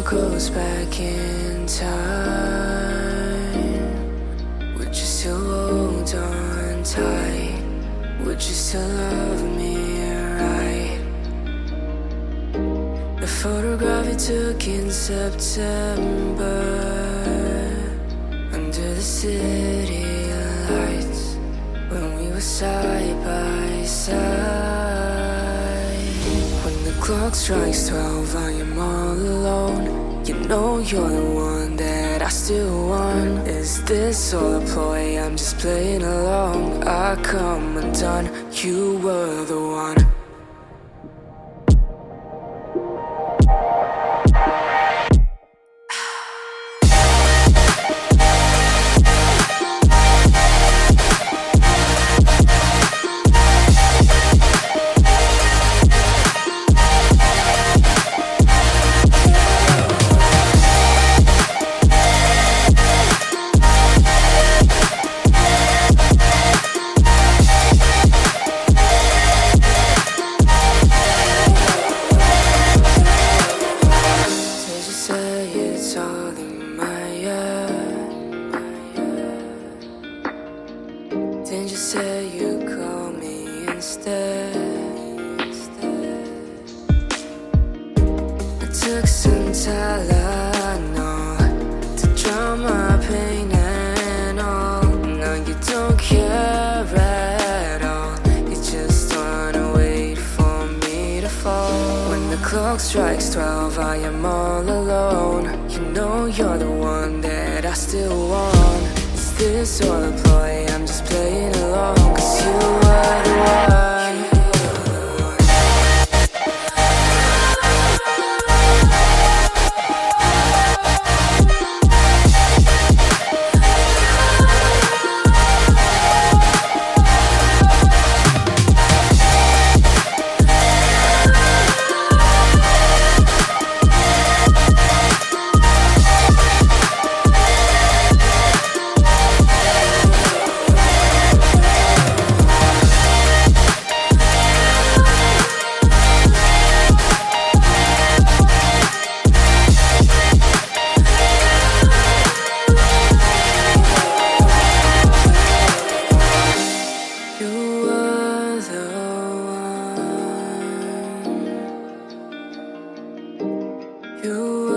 goes back in time, would you still hold on tight? Would you still love me right? The photograph we took in September under the city lights, when we were side by side. When the clock strikes 12, I am all alone. You know you're the one that I still want. Is this all a ploy? I'm just playing along. I come undone, you were the one. Didn't you say you'd call me instead? I took some Tylenol to drown my pain and all. Now you don't care at all. You just wanna wait for me to fall. When the clock strikes 12, I am all alone. You know you're the one that I still want. Is this all a ploy? I'm just playing along, 'cause you were the one. You